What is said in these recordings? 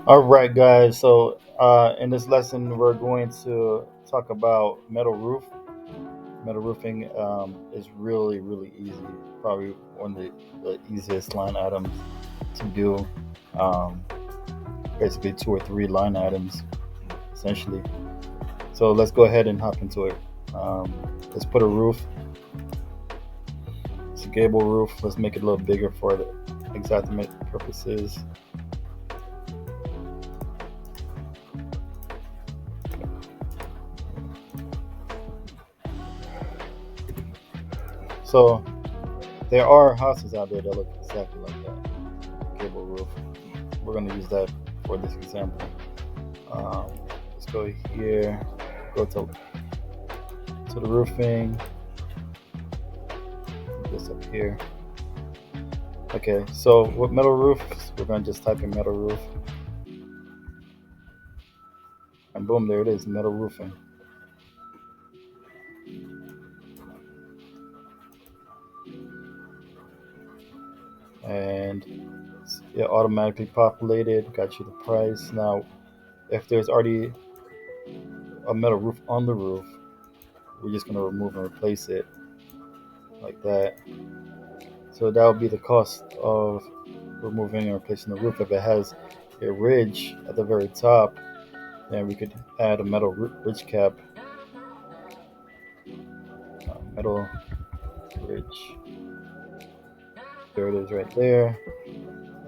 All right, guys. So, in this lesson, we're going to talk about metal roof. Metal roofing is really, really easy. Probably one of the easiest line items to do. Um, Basically, two or three line items, essentially. So, let's go ahead and hop into it. Um, let's put a roof. It's a gable roof. Let's make it a little bigger for the Xactimate purposes. So, there are houses out there that look exactly like that, gable roof. We're going to use that for this example. Let's go here, go to the roofing, this up here. Okay, so with metal roofs, we're going to just type in metal roof, and boom, there it is, metal roofing. And it automatically populated, got you the price. Now, if there's already a metal roof on the roof, we're just going to remove and replace it like that. So that would be the cost of removing and replacing the roof. If it has a ridge at the very top, then we could add a metal ridge cap, metal ridge. There it is right there.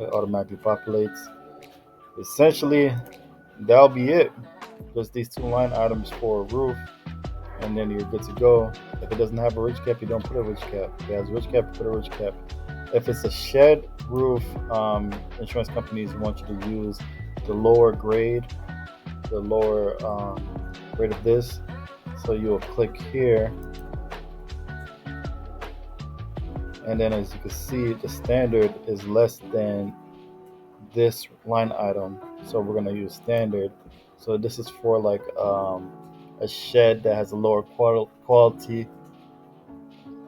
It automatically populates. Essentially, that'll be it. Just these two line items for a roof, and then you're good to go. If it doesn't have a ridge cap, you don't put a ridge cap. If it has a ridge cap, put a ridge cap. If it's a shed roof, insurance companies want you to use the lower grade, the lower grade of this. So you'll click here, and then as you can see, the standard is less than this line item. So we're gonna use standard. So this is for like a shed that has a lower quality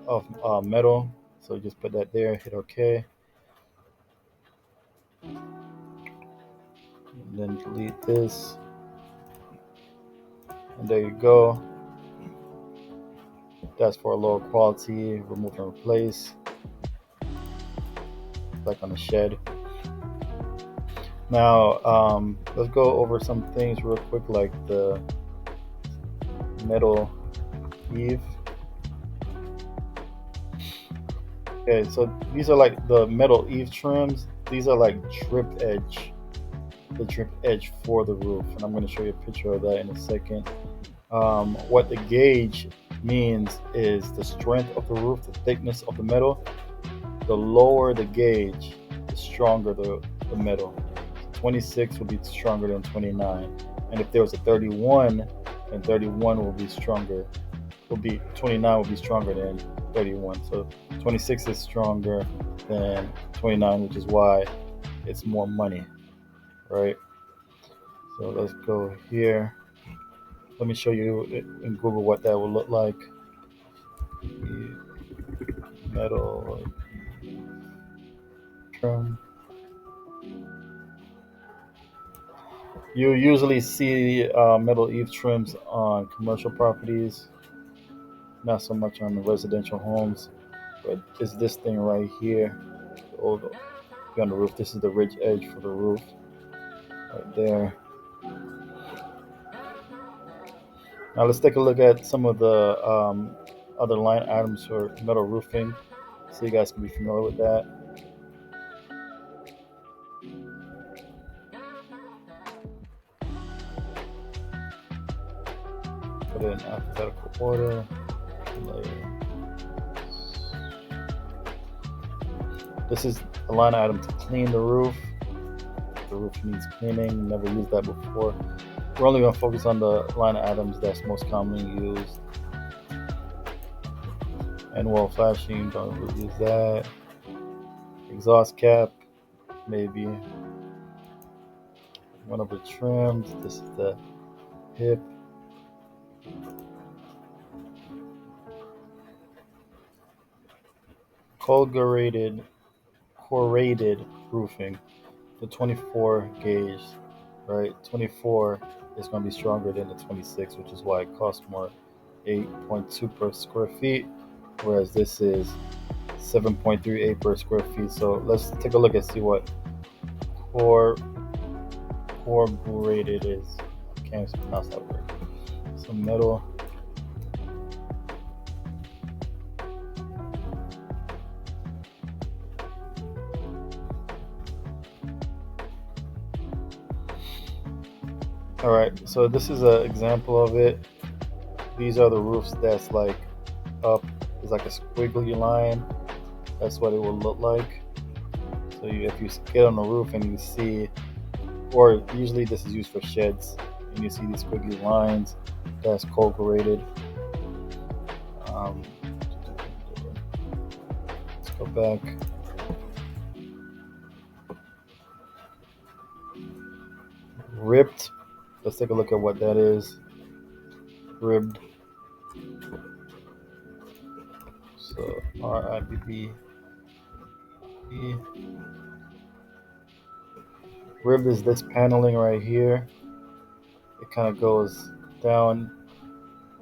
of metal. So just put that there, hit OK, and then delete this, and there you go. That's for a lower quality. Remove and replace, like on the shed. Now, let's go over some things real quick, like the metal Eave. Okay, so these are like the metal Eave trims. These are like drip edge, the drip edge for the roof, and I'm going to show you a picture of that in a second. What the gauge means is the strength of the roof, the thickness of the metal. The lower the gauge, the stronger the metal. 26 will be stronger than 29, and if there was a 31, then 31 will be stronger. Will be 29 will be stronger than 31. So 26 is stronger than 29, which is why it's more money, right? So let's go here. Let me show you in Google what that will look like. Metal trim. You usually see metal eave trims on commercial properties, not so much on the residential homes. But it's this thing right here, the old on the roof. This is the ridge edge for the roof, right there. Now let's take a look at some of the other line items for metal roofing, so you guys can be familiar with that. Put it in alphabetical order. This is a line item to clean the roof. The roof needs cleaning. Never used that before. We're only going to focus on the line items that's most commonly used. And wall flashing, don't really use that. Exhaust cap, maybe. One of the trims. This is the hip. Corrugated roofing. the 24 gauge, right? 24 is going to be stronger than the 26, which is why it costs more, 8.2 per square feet, whereas this is 7.38 per square feet. So let's take a look and see what corrugated is. I can't pronounce that word. So metal. All right, so this is an example of it. These are the roofs that's like up, it's like a squiggly line. That's what it will look like. So if you get on the roof and you see, or usually this is used for sheds, and you see these squiggly lines, that's corrugated. Let's go back. Ripped. Let's take a look at what that is. Ribbed. So RIBB. Ribbed is this paneling right here. It kind of goes down,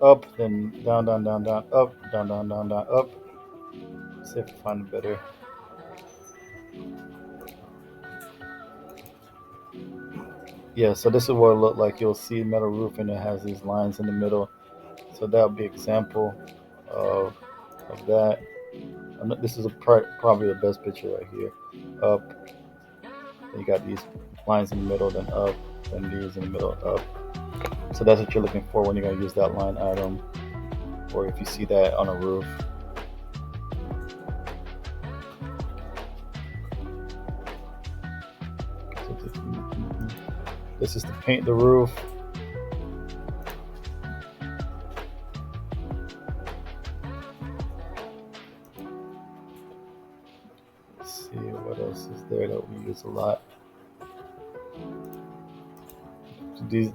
up, then down, down, down, down, up, down, down, down, down, up. Let's see if I find it better. Yeah, so this is what it looked like. You'll see metal roof and it has these lines in the middle. So that would be an example of that. This is probably the best picture right here. Up, you got these lines in the middle, then up, then these in the middle, up. So that's what you're looking for when you're going to use that line item, or if you see that on a roof. This is to paint the roof. Let's see what else is there that we use a lot.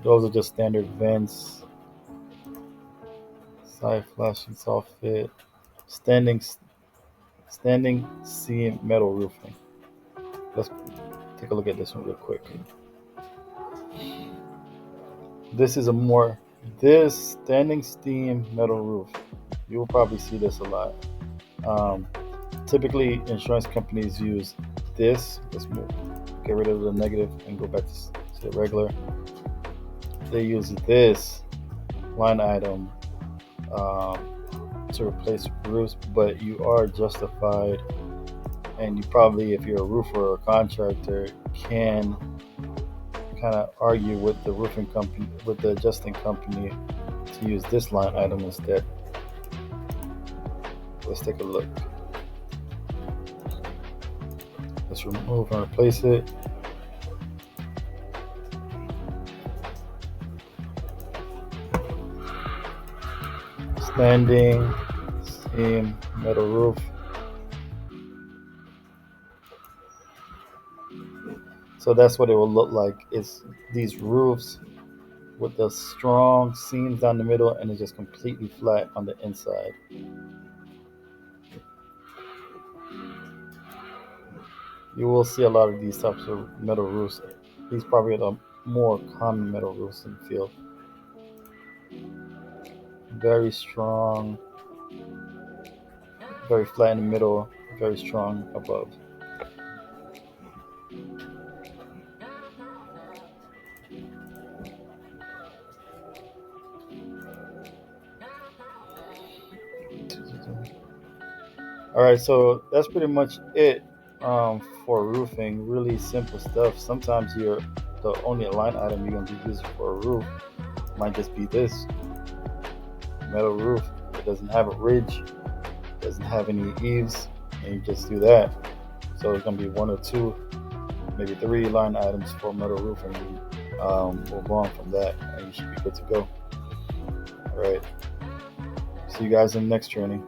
Those are just standard vents. Side flashing soffit. Standing seam metal roofing. Let's take a look at this one real quick. This is this standing seam metal roof. You will probably see this a lot. Typically, insurance companies use this. Let's move. Get rid of the negative and go back to the regular. They use this line item to replace roofs, but you are justified, and you probably, if you're a roofer or a contractor, can kind of argue with the roofing company, with the adjusting company, to use this line item instead. Let's take a look. Let's remove and replace it. Standing seam metal roof. So that's what it will look like. It's these roofs with the strong seams down the middle, and it's just completely flat on the inside. You will see a lot of these types of metal roofs. These probably are the more common metal roofs in the field. Very strong, very flat in the middle, very strong above. All right, so that's pretty much it for roofing. Really simple stuff. Sometimes the only line item you're gonna be using for a roof might just be this metal roof. It doesn't have a ridge, doesn't have any eaves, and you just do that. So it's gonna be one or two, maybe three line items for metal roofing. We'll go on from that, and you should be good to go. All right. See you guys in the next training.